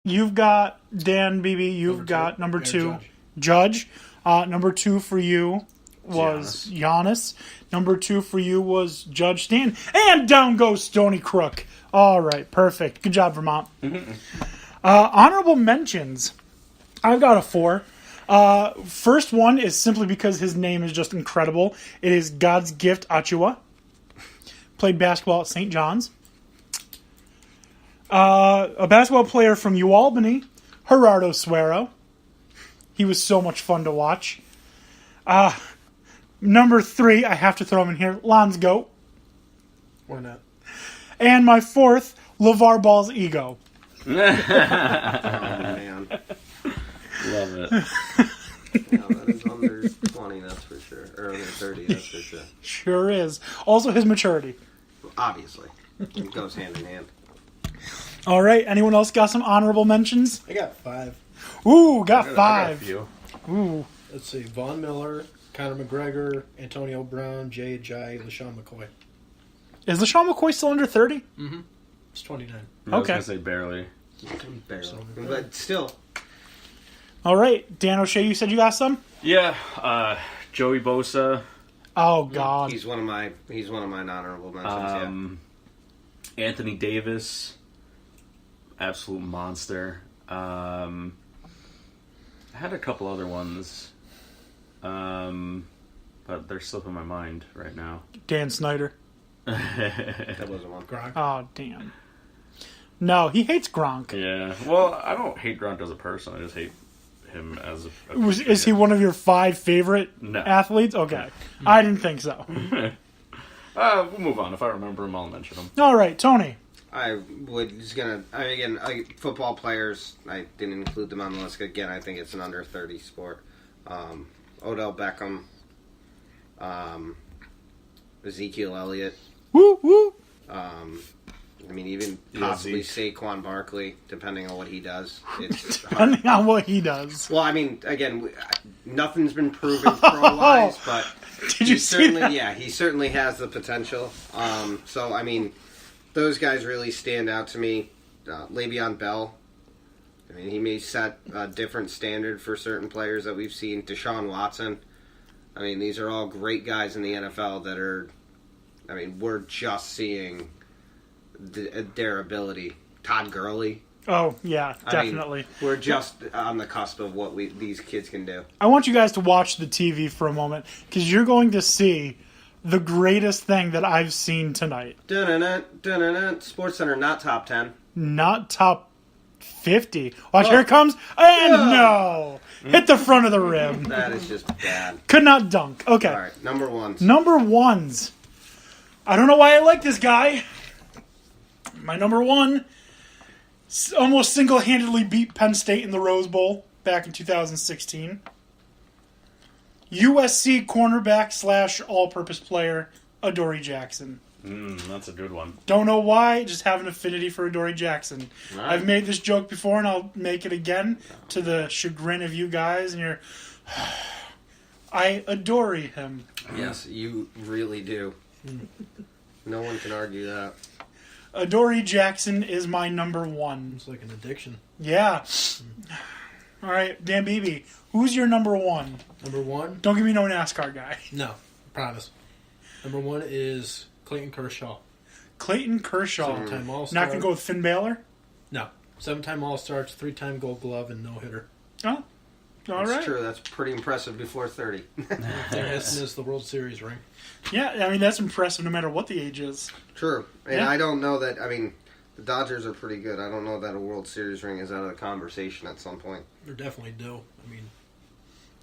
You've got Dan Beebe. You've got number 2, Judge. Number 2 for you was Giannis. Number 2 for you was Judge Stan. And down goes Stony Crook. All right, perfect. Good job, Vermont. Honorable mentions. I've got a 4. First one is simply because his name is just incredible. It is God's Gift Achua. Played basketball at St. John's. A basketball player from UAlbany, Gerardo Suero. He was so much fun to watch. Number 3, I have to throw him in here, Lon's Goat. Why not? And my 4th, LeVar Ball's ego. Oh, man. Love it. Yeah, that is under 20, that's for sure. Or under 30, that's for sure. Sure is. Also his maturity. Obviously. It goes hand in hand. All right, anyone else got some honorable mentions? I got 5. Ooh, got I got 5. a few. Ooh. Let's see. Von Miller, Conor McGregor, Antonio Brown, Jay Ajayi, LaShawn McCoy. Is LaShawn McCoy still under 30? Mm-hmm. It's 29. I was Okay. going to say barely. Barely. But still. All right, Dan O'Shea, you said you got some? Yeah, Joey Bosa. Oh, God. He's one of my honorable mentions, Anthony Davis. Absolute monster. I had a couple other ones. But they're slipping my mind right now. Dan Snyder. That wasn't one. Gronk. Oh, damn. No, he hates Gronk. Yeah. Well, I don't hate Gronk as a person. I just hate him as a Is he one of your 5 favorite No. athletes? Okay. I didn't think so. We'll move on. If I remember him, I'll mention him. All right, Tony. Football players, I didn't include them on the list. Again, I think it's an under 30 sport. Odell Beckham, Ezekiel Elliott, Woo, woo. Even Yeah, possibly Zeke. Saquon Barkley, depending on what he does. It's hard. Depending on what he does. Well, again, nothing's been proven pro-wise, but Did you see that? Yeah, he certainly has the potential. Those guys really stand out to me. Le'Veon Bell. He may set a different standard for certain players that we've seen. Deshaun Watson. These are all great guys in the NFL that are. We're just seeing their ability. Todd Gurley. Oh, yeah, definitely. We're just on the cusp of what these kids can do. I want you guys to watch the TV for a moment, because you're going to see the greatest thing that I've seen tonight. SportsCenter, not top 10. Not top 50. Watch, here it comes. And no! Hit the front of the rim. That is just bad. Could not dunk. Okay. All right, number ones. Number ones. I don't know why I like this guy. My number 1 almost single-handedly beat Penn State in the Rose Bowl back in 2016. USC cornerback / all-purpose player, Adoree Jackson. That's a good one. Don't know why, just have an affinity for Adoree Jackson. Right. I've made this joke before, and I'll make it again to the chagrin of you guys, and you're... I adore him. Yes, you really do. No one can argue that. Adoree Jackson is my number 1. It's like an addiction. Yeah. All right, Dan Beebe, who's your number 1? Number 1? Don't give me no NASCAR guy. No, promise. Number 1 is Clayton Kershaw. Clayton Kershaw. 7-time All-Star. Not going to go with Finn Balor? No. 7-time All-Star, 3-time Gold Glove, and no-hitter. Oh, all That's right. true. That's pretty impressive before 30. This is the World Series ring. Yeah, that's impressive no matter what the age is. True. And Yeah. I don't know that, the Dodgers are pretty good. I don't know that a World Series ring is out of the conversation at some point. They're definitely due.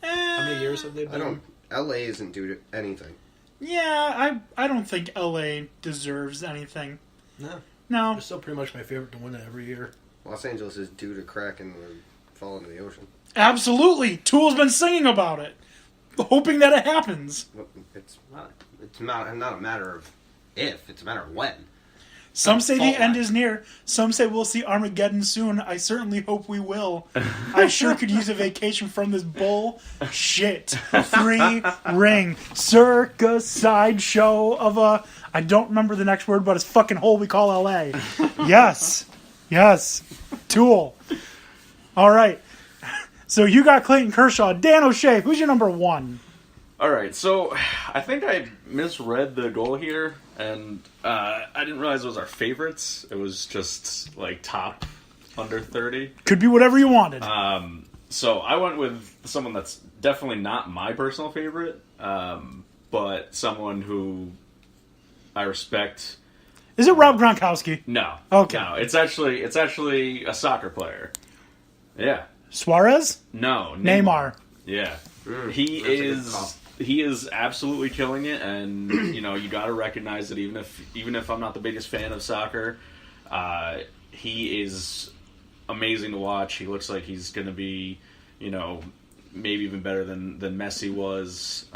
How many years have they been? LA isn't due to anything. Yeah, I don't think LA deserves anything. No. No. They're still pretty much my favorite to win it every year. Los Angeles is due to crack and fall into the ocean. Absolutely. Tool's been singing about it, hoping that it happens. It's not a matter of if, it's a matter of when. Some say the fault end line. is near. Some say we'll see Armageddon soon. I certainly hope we will. I sure could use a vacation from this bullshit 3-ring circus sideshow of a... I don't remember the next word, but it's fucking hole we call LA. Yes. Tool. All right. So you got Clayton Kershaw. Dan O'Shea, who's your number 1? All right, so I think I misread the goal here, and I didn't realize it was our favorites. It was just like top under 30. Could be whatever you wanted. So I went with someone that's definitely not my personal favorite, but someone who I respect. Is it Rob Gronkowski? No. Okay. No, it's actually a soccer player. Yeah. Suarez? No. Neymar. Yeah. That's He a good call. is absolutely killing it, and you got to recognize that even if I'm not the biggest fan of soccer, he is amazing to watch. He looks like he's going to be, maybe even better than Messi was.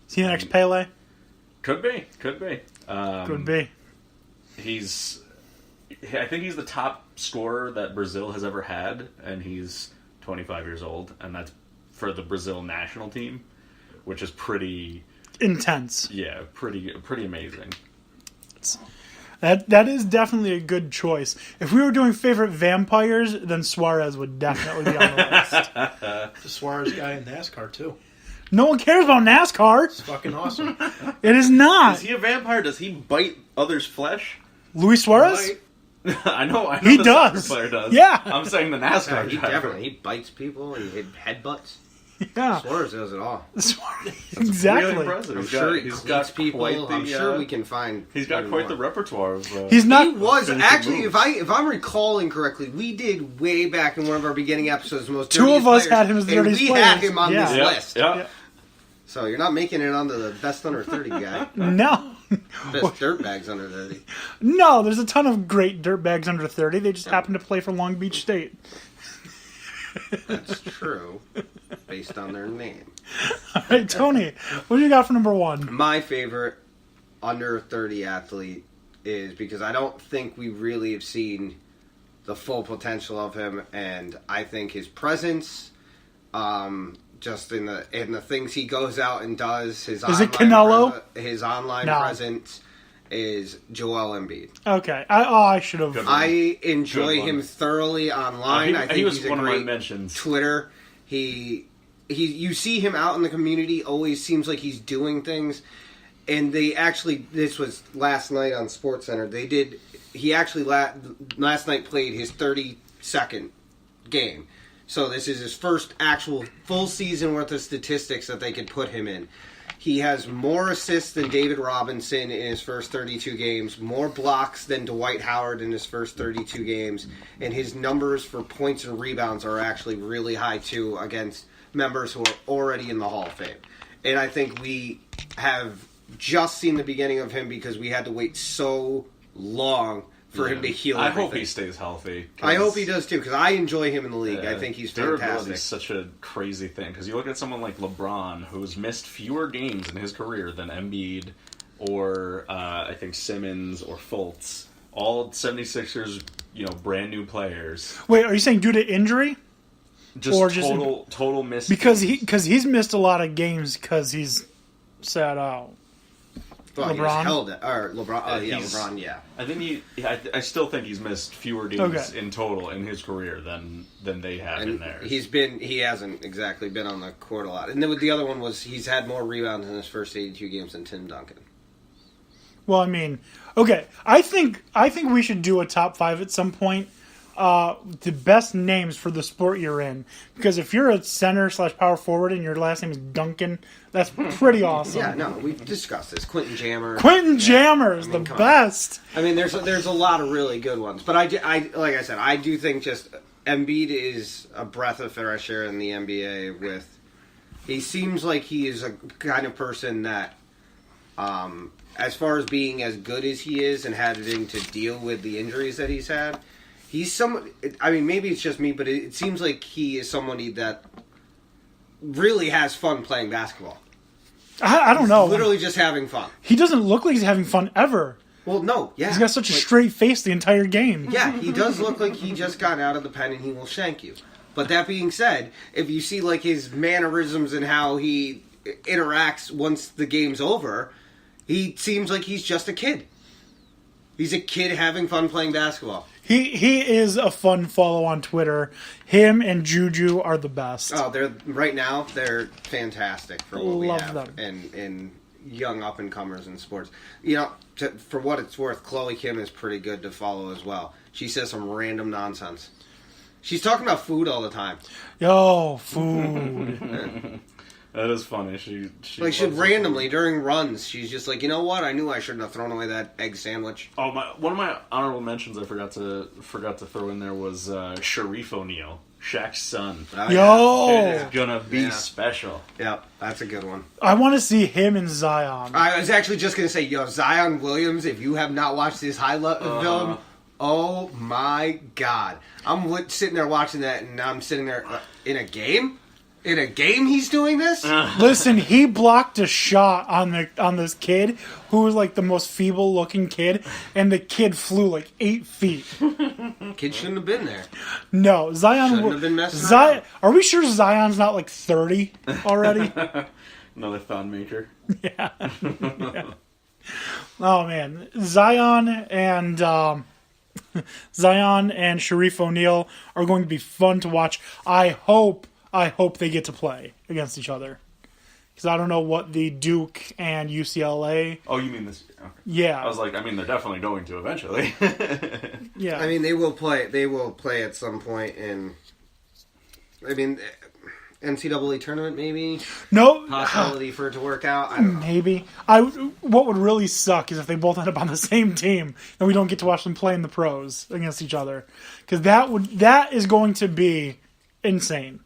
Is he the next Pele? Could be. Could be. I think he's the top scorer that Brazil has ever had, and he's 25 years old, and that's for the Brazil national team, which is pretty intense. Yeah, pretty amazing. That is definitely a good choice. If we were doing favorite vampires, then Suarez would definitely be on the list. The Suarez guy in NASCAR, too. No one cares about NASCAR. It's fucking awesome. It is not. Is he a vampire? Does he bite others' flesh? Luis Suarez? I know He the does. soccer player does. Yeah. I'm saying the NASCAR He driver. definitely bites people and he headbutts. Yeah. Suarez does it all. Suarez. Really Exactly. impressive. I'm sure he he's cleats got people. quite the, I'm sure we can find. He's got even quite the more. repertoire of. He's He not. was finishing actually, moves. if I'm recalling correctly, we did way back in one of our beginning episodes. The most Two of dirtiest us players, had him as the and dirtiest we players. had him on Yeah. this list. Yeah. So you're not making it onto the best under 30 guy. No. Best dirtbags under 30. No, there's a ton of great dirtbags under 30. They just happen to play for Long Beach State. That's true, based on their name. All right, Tony, what do you got for number 1? My favorite under 30 athlete is because I don't think we really have seen the full potential of him, and I think his presence, just in the things he goes out and does, his Is it Canelo? His online No. presence is Joel Embiid. Okay. I should have. Good one. I enjoy Good one. him thoroughly online. I think he was he's a one of my great mentions. Twitter. You see him out in the community. Always seems like he's doing things. And they actually, this was last night on SportsCenter. He actually last night played his 32nd game. So this is his first actual full season worth of statistics that they could put him in. He has more assists than David Robinson in his first 32 games, more blocks than Dwight Howard in his first 32 games, and his numbers for points and rebounds are actually really high too against members who are already in the Hall of Fame. And I think we have just seen the beginning of him because we had to wait so long for him to heal I everything. hope he stays healthy. I hope he does too, because I enjoy him in the league. I think he's Durability fantastic. is such a crazy thing because you look at someone like LeBron, who's missed fewer games in his career than Embiid or I think Simmons or Fultz. All 76ers, brand new players. Wait, are you saying due to injury? Just Or just- total miss. Because he's missed a lot of games because he's sat out. Well, he LeBron? was held at, or LeBron. He's- LeBron. Yeah. I think I still think he's missed fewer games Okay. in total in his career than they have in And theirs. he hasn't exactly been on the court a lot. And then the other one was he's had more rebounds in his first 82 games than Tim Duncan. Well, I mean, okay. I think we should do a top 5 at some point. The best names for the sport you're in, because if you're a center / power forward and your last name is Duncan, that's pretty awesome. Yeah, no, we've discussed this. Quentin Jammer. Quentin Jammer is the come on. best. I mean, there's a lot of really good ones, but I like I said, I do think just Embiid is a breath of fresh air in the NBA. He seems like he is a kind of person that, as far as being as good as he is and having to deal with the injuries that he's had, he's I mean, maybe it's just me, but it seems like he is somebody that really has fun playing basketball. I don't know. Literally just having fun. He doesn't look like he's having fun ever. Well, no, yeah. He's got such a straight face the entire game. Yeah, he does look like he just got out of the pen and he will shank you. But that being said, if you see like his mannerisms and how he interacts once the game's over, he seems like he's just a kid. He's a kid having fun playing basketball. He is a fun follow on Twitter. Him and Juju are the best. Oh, they're fantastic for what we Love have them. in young up and comers in sports. You know, for what it's worth, Chloe Kim is pretty good to follow as well. She says some random nonsense. She's talking about food all the time. Yo, food. That is funny. She randomly during runs, she's just like, you know what? I knew I shouldn't have thrown away that egg sandwich. Oh, one of my honorable mentions I forgot to throw in there was Sharif O'Neal, Shaq's son. Oh, Yo, It's gonna be special. Yeah, that's a good one. I want to see him and Zion. I was actually just gonna say, Zion Williams. If you have not watched this highlight film, oh my God! I'm sitting there watching that, and I'm sitting there in a game. In a game, he's doing this. Listen, he blocked a shot on this kid who was like the most feeble looking kid, and the kid flew like 8 feet. Kid shouldn't have been there. No, Zion Shouldn't have been messing around. Are we sure Zion's not like 30 already? Another thon maker. Yeah. Oh man, Zion and Sharif O'Neal are going to be fun to watch. I hope they get to play against each other, because I don't know what the Duke and UCLA. Oh, you mean this? Okay. Yeah, I was like, they're definitely going to eventually. yeah. I mean, they will play. They will play at some point in. I mean, NCAA tournament maybe. No possibility for it to work out. I don't know. Maybe. What would really suck is if they both end up on the same team and we don't get to watch them play in the pros against each other, because that is going to be insane.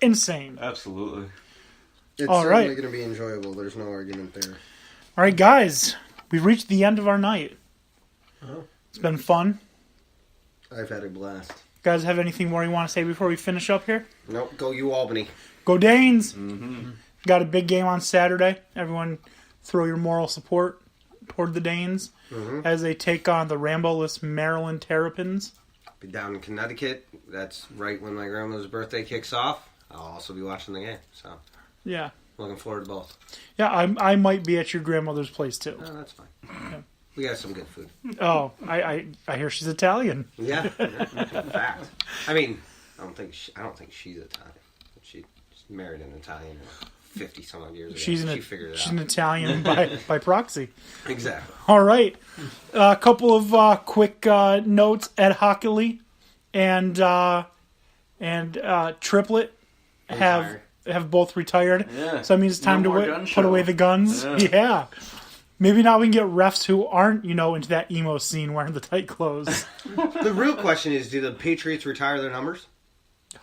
Insane. Absolutely. It's All certainly right. going to be enjoyable. There's no argument there. All right, guys, we've reached the end of our night. Uh-huh. It's been fun. I've had a blast. Guys, have anything more you want to say before we finish up here? Nope. Go you Albany. Go Danes! Mm-hmm. Got a big game on Saturday. Everyone throw your moral support toward the Danes as they take on the Rambo-less Maryland Terrapins. Be down in Connecticut. That's right when my grandmother's birthday kicks off. I'll also be watching the game. So, Yeah. looking forward to both. Yeah, I might be at your grandmother's place, too. Oh, that's fine. We got some good food. Oh, I hear she's Italian. Yeah. In fact. I mean, I don't think she's Italian. She married an Italian 50 some odd years ago. She figured it she's out. an Italian by proxy. Exactly. All right. A couple of quick notes. Ed Hockley and Triplet have both retired. Yeah. So that means it's time No more to gun put show. away the guns. Yeah. Maybe now we can get refs who aren't, into that emo scene wearing the tight clothes. The real question is, do the Patriots retire their numbers?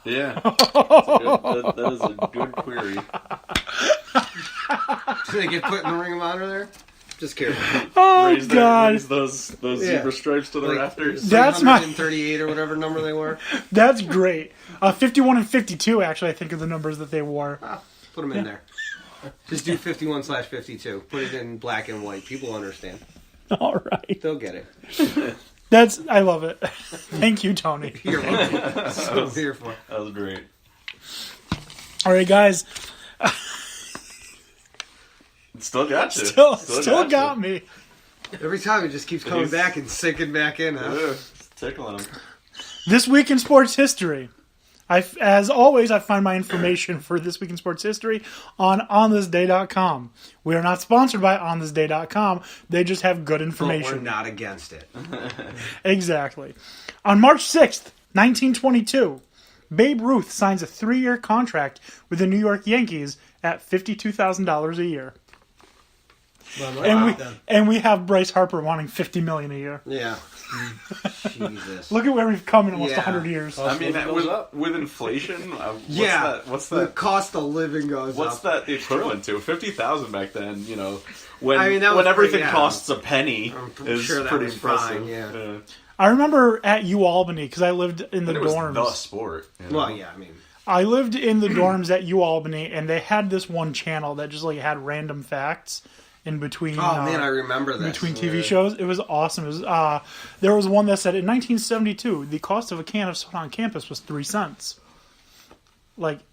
Yeah. That is a good query. Do they get put in the Ring of Honor there? Just curious. Oh, Raise God. those zebra stripes to the rafters. That's my- 338 or whatever number they were. That's great. 51 and 52, actually, I think are the numbers that they wore. Put them in there. Just do 51/52. Put it in black and white. People understand. All right. They'll get it. I love it. Thank you, Tony. You're welcome. That's what I'm here for. That was great. All right, guys. It still got you. Still got me. Every time it just keeps coming back and sinking back in. Huh? Yeah, it's tickling him. This week in sports history. As always, I find my information for This Week in Sports History on onthisday.com. We are not sponsored by onthisday.com. They just have good But information. we're not against it. Exactly. On March 6th, 1922, Babe Ruth signs a 3-year contract with the New York Yankees at $52,000 a year. Well, And we have Bryce Harper wanting $50 million a year. Yeah. Jesus. Look at where we've come in almost Yeah. 100 years. I mean, with inflation, what's The that? cost of living goes What's up. that the equivalent to? 50,000 back then, when I mean, that was when everything pretty- yeah. costs a penny I'm is sure that pretty was impressive. fine, yeah. I remember at UAlbany, because I lived in the It was dorms. the sport. Well, yeah, I mean. I lived in the dorms at UAlbany, and they had this one channel that just had random facts in between. Oh, man, I remember this. Between TV shows. It was awesome. It was there was one that said in 1972 the cost of a can of soda on campus was 3 cents.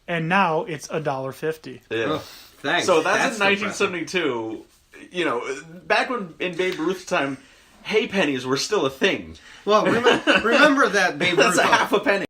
And now it's $1.50. Yeah. Oh, thanks. So that's in impressive. 1972. Back when in Babe Ruth's time, hay pennies were still a thing. Well, remember that Babe That's Ruth. a half a penny.